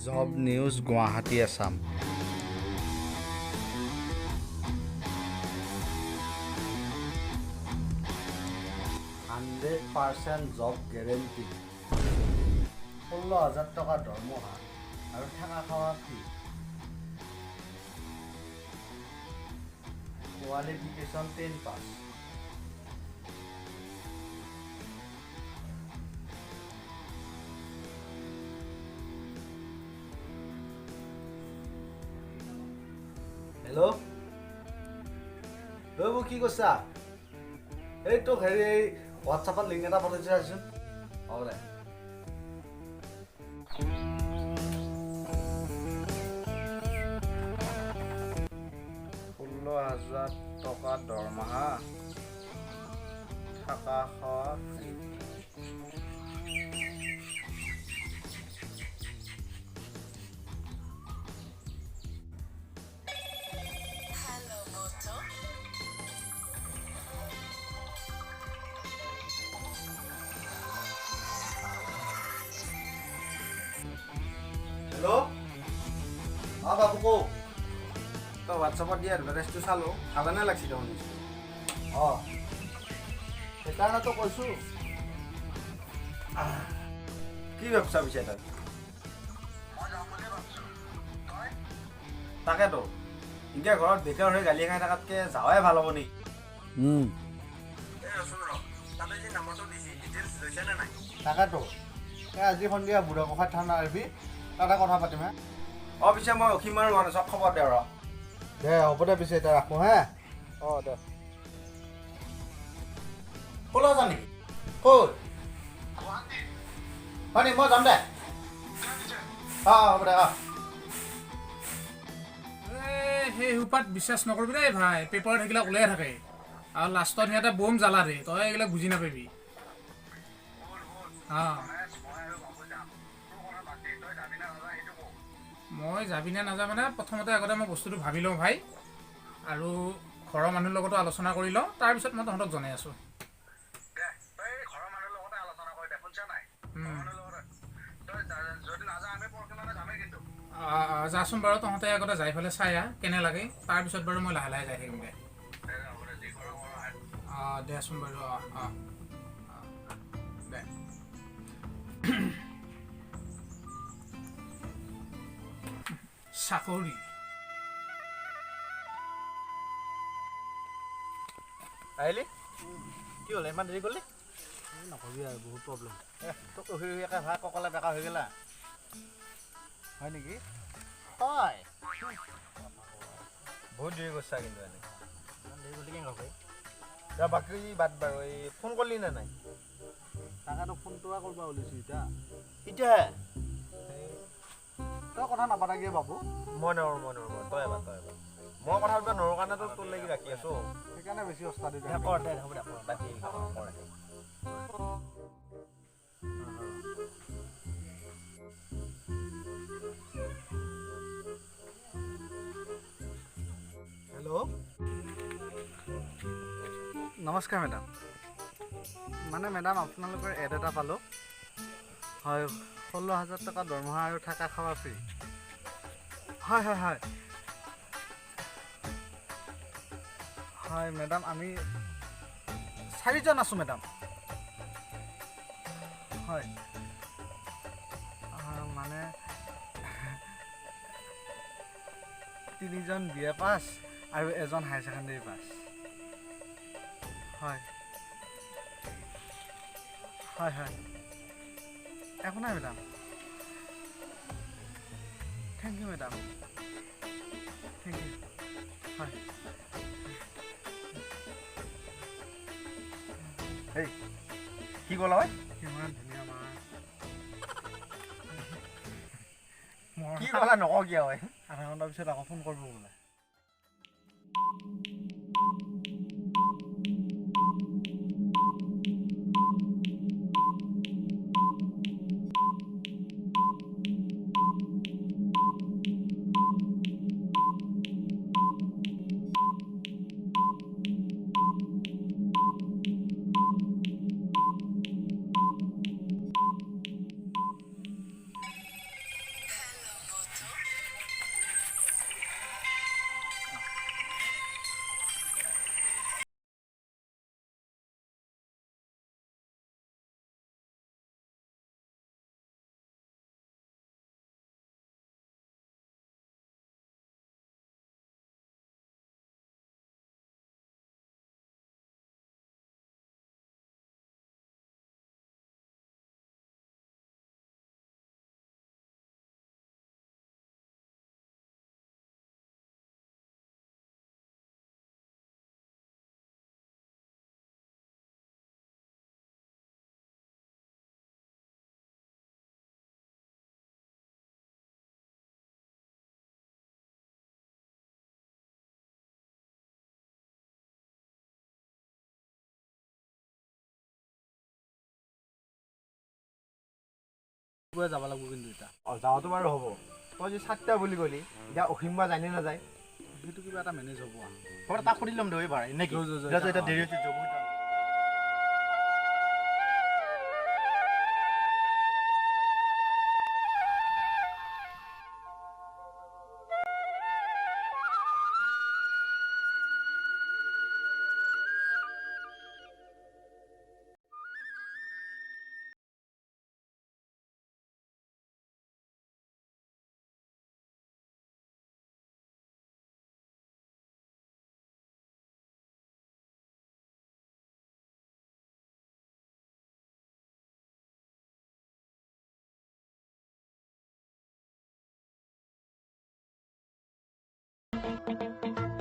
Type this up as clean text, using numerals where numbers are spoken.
Job news Guwahati Assam 100% job guarantee 16,000 টকা দৰমহা আৰু থাকা খোৱা ফ্ৰী কোৱালিফিকেশ্যন 10 পাছ হেল্ল' ৰবু কি কৈছা এই তোক হেৰি হোৱাটছআপত লিংক এটা পঠাইছে চাচোন হ'ব দে 16,000 টকা দৰমহা থাকা খোৱা ফ্ৰী হেল্ল' বাবু কো তই হোৱাটছআপত দিয়া এডভাৰটাইজটো চালোঁ ভালে লাগছি দেখোন অঁ সেইকাৰণেতো কৈছোঁ কি ব্যৱস্থা পিছে তাত তাকেতো এতিয়া ঘৰত বেকাৰ হৈ গালি খাই থকাতকৈ যাৱাই ভাল হ'ব নেকি তাকেতো আজি সন্ধিয়া বুঢ়াগোসাঁই থানা আহিবি তাতে কথা পাতিম হে অঁ পিছে মই অসীম আৰু চব খবৰ দে ৰ দে হ'ব দে পিছে এতিয়া ৰাখোঁ হে অঁ দে ক'লৈ যা নেকি ক'ত হয় নি মই যাম দে অঁ হ'ব দে অঁ সেই সোপাত বিশ্বাস নকৰিবি দেই ভাই পেপাৰত সেইবিলাক ওলাই থাকে আৰু লাষ্টত সিহঁতে বম জ্বালা দে তই এইবিলাক বুজি নাপাবি অঁ মই যাবি নে নাযাওঁ মানে প্ৰথমতে আগতে মই বস্তুটো ভাবি লওঁ ভাই আৰু ঘৰৰ মানুহৰ লগতো আলোচনা কৰি লওঁ তাৰপিছত মই তহঁতক জনাই আছোঁ যাচোন বাৰু তহঁতে আগতে যাই পেলাই চাই আহ কেনে লাগে তাৰপিছত বাৰু মই লাহে লাহে যাই থাকিম দে অঁ দেচোন বাৰু অঁ অঁ দে চাকৰি আহিলি কি হ'ল ইমান দেৰি কৰিলি নকবি আৰু বহুত প্ৰব্লেম তোক ৰখি ৰখি একে ভাই কঁকালে বেকা হৈ গ'লা হয় নেকি হয় বহুত দেৰি কৰিছা কিন্তু এনে ইমান দেৰি কৰিলি কেনেকৈ ভাই এতিয়া বাকী বাদ বাৰু এই ফোন কৰিলি নে নাই তাকেতো ফোনটো কৰিব ওলাইছোঁ এতিয়াহে তই কথা নাপাতাকে বাবু মই নোৱাৰোঁ তই এবাৰ মই কথা পাতিব নোৱাৰোঁ কাৰণেতো তোৰ লাগি ৰাখি আছোঁ সেইকাৰণে বেছি অস্তাদি কৰ দে হ'ব দে বাকী কৰ হেল্ল' নমস্কাৰ মেডাম মানে মেডাম আপোনালোকৰ এড এটা পালোঁ হয় 16,000 টকা দৰমহা আৰু থাকা খোৱা ফ্ৰী হয় হয় হয় হয় মেডাম আমি 4জন আছোঁ মেডাম হয় মানে 3জন BA পাছ আৰু এজন হায়াৰ ছেকেণ্ডেৰী পাছ হয় হয় হয় একো নাই madam thank you madam thank you হয় এই কি ক'লা হয় কিমান ধুনীয়া কি ক'লা নকওঁ কিয় হয় আধা ঘণ্টাৰ পিছত আকৌ ফোন কৰিব বোলে যাব লাগিব কিন্তু এতিয়া যাওঁতো বাৰু হ'ব তই যে 7টা বুলি ক'লি এতিয়া অসীম বা যায় নে নাযায় সেইটো কিবা এটা মেনেজ হ'ব তই তাক সুধি ল'ম দে এইবাৰ নে কি এতিয়া দেৰি হৈছে যাব Thank you.